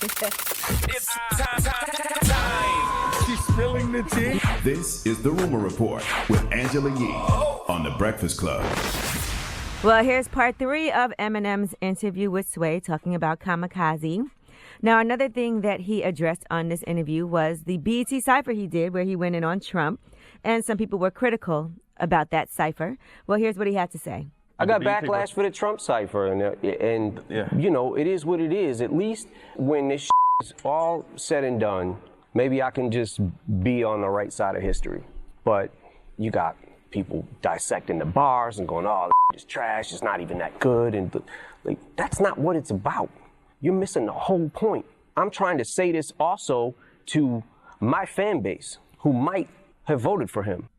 It's time. She's spilling the tea. This is The Rumor Report with Angela Yee on The Breakfast Club. Well, here's part 3 of Eminem's interview with Sway talking about kamikaze. Now, another thing that he addressed on this interview was the BET Cypher he did where he went in on Trump. And some people were critical about that cypher. Well, here's what he had to say. I got backlash for the Trump cypher, and you know, it is what it is. At least when this is all said and done, maybe I can just be on the right side of history. But you got people dissecting the bars and going, oh, it's trash, it's not even that good. And like, that's not what it's about. You're missing the whole point. I'm trying to say this also to my fan base who might have voted for him.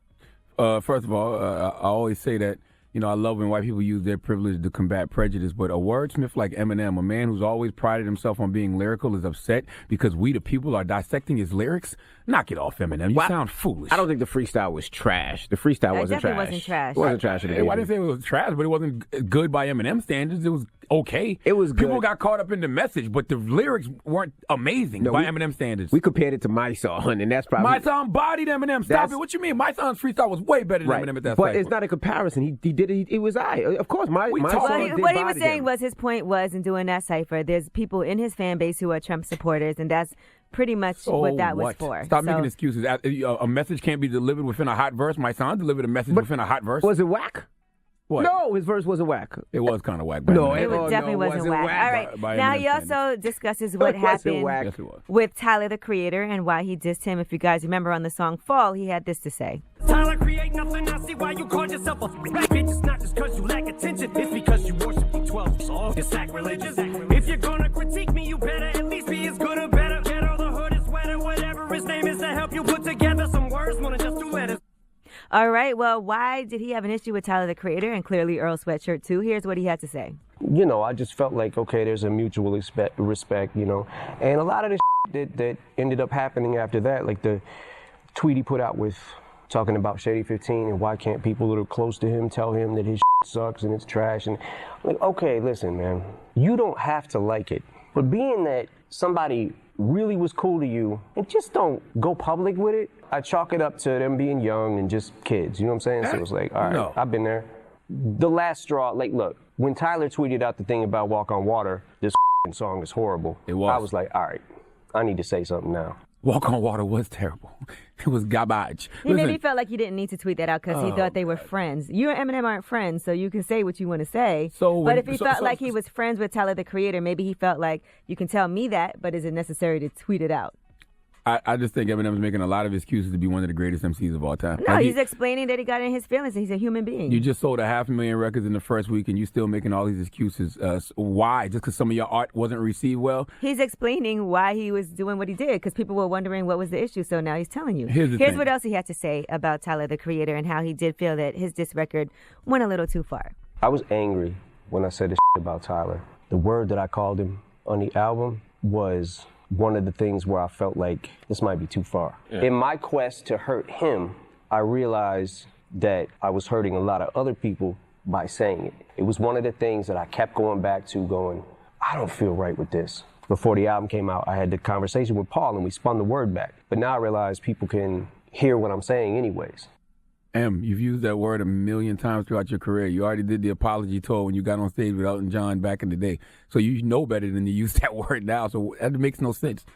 First of all, I always say that, you know, I love when white people use their privilege to combat prejudice, but a wordsmith like Eminem, a man who's always prided himself on being lyrical, is upset because we, the people, are dissecting his lyrics? Knock it off, Eminem. You sound foolish. I don't think the freestyle was trash. The freestyle wasn't trash. Wasn't trash. It wasn't trash. I didn't say it was trash, but it wasn't good by Eminem standards. It was okay. It was good. People got caught up in the message, but the lyrics weren't amazing by Eminem standards. We compared it to My Song, and that's probably... My Song bodied Eminem. Stop it. What you mean? My Song's freestyle was way better than Eminem at that But cypher. it's not a comparison. He did it. It was Of course, my song what he was saying was his point was in doing that cypher, there's people in his fan base who are Trump supporters, and that's pretty much what that was for. Stop making excuses. A message can't be delivered within a hot verse. My son delivered a message within a hot verse. Was it whack? What? No, his verse wasn't whack. It was kind of whack. No, it definitely wasn't whack. All right. Now, he also discusses what happened with Tyler, the Creator, and why he dissed him. If you guys remember on the song Fall, he had this to say. Tyler create nothing, I see why you call yourself a bitch. It's not just because you lack attention, it's because you worship the 12 songs. It's sacrilegious. If you're gonna critique me, you better at least be as good or better. Get all the hood is wetter, whatever his name is, to help you put together some words more than just 2 letters. All right, well, why did he have an issue with Tyler, the Creator, and clearly Earl Sweatshirt, too? Here's what he had to say. You know, I just felt like, okay, there's a mutual respect, you know. And a lot of the that ended up happening after that, like the tweet he put out with talking about Shady 15 and why can't people that are close to him tell him that his sucks and it's trash. And like, okay, listen, man, you don't have to like it. But being that somebody really was cool to you and just don't go public with it, I chalk it up to them being young and just kids, you know what I'm saying? So it was like, all right, I've been there. The last straw, like, look, when Tyler tweeted out the thing about Walk on Water, this song is horrible. It was. I was like, all right, I need to say something now. Walk on Water was terrible. It was garbage. Maybe felt like he didn't need to tweet that out because he thought they were friends. You and Eminem aren't friends, so you can say what you want to say. But if he felt like he was friends with Tyler, the Creator, maybe he felt like, you can tell me that, but is it necessary to tweet it out? I just think Eminem's making a lot of excuses to be one of the greatest MCs of all time. No, he's explaining that he got in his feelings and he's a human being. You just sold 500,000 records in the first week and you still making all these excuses. Why? Just because some of your art wasn't received well? He's explaining why he was doing what he did because people were wondering what was the issue. So now he's telling you. Here's what else he had to say about Tyler, the Creator, and how he did feel that his diss record went a little too far. I was angry when I said this about Tyler. The word that I called him on the album was one of the things where I felt like this might be too far. Yeah. In my quest to hurt him, I realized that I was hurting a lot of other people by saying it. It was one of the things that I kept going back to going, I don't feel right with this. Before the album came out, I had the conversation with Paul and we spun the word back. But now I realize people can hear what I'm saying anyways. You've used that word 1,000,000 times throughout your career. You already did the apology tour when you got on stage with Elton John back in the day. So you know better than to use that word now. So that makes no sense.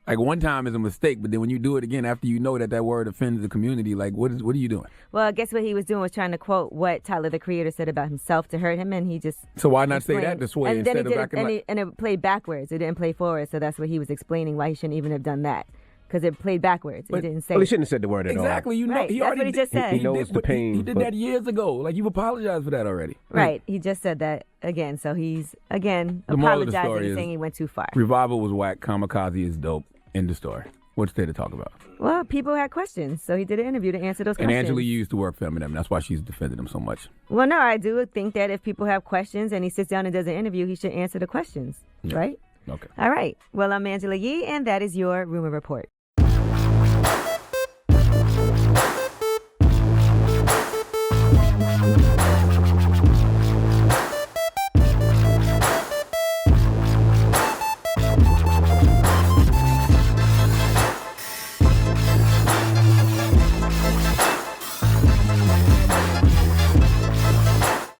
Like, one time is a mistake, but then when you do it again after you know that word offends the community, like, what are you doing? Well, I guess what he was doing was trying to quote what Tyler, the Creator, said about himself to hurt him, and he just... So why not say that this way instead of back in my... And it played backwards. It didn't play forward, so that's what he was explaining, why he shouldn't even have done that. Because it played backwards. It didn't say. Well, he shouldn't have said the word at all. Exactly. You know, right. That's what he just said. He knows the pain. He did that years ago. Like, you've apologized for that already. Right. He just said that again. So he's, again, apologizing, saying he went too far. Revival was whack. Kamikaze is dope. End of story. What's there to talk about? Well, people had questions, so he did an interview to answer those questions. And Angela used to work for Eminem. That's why she's defended him so much. Well, no, I do think that if people have questions and he sits down and does an interview, he should answer the questions, right? Okay. All right. Well, I'm Angela Yee, and that is your Rumor Report.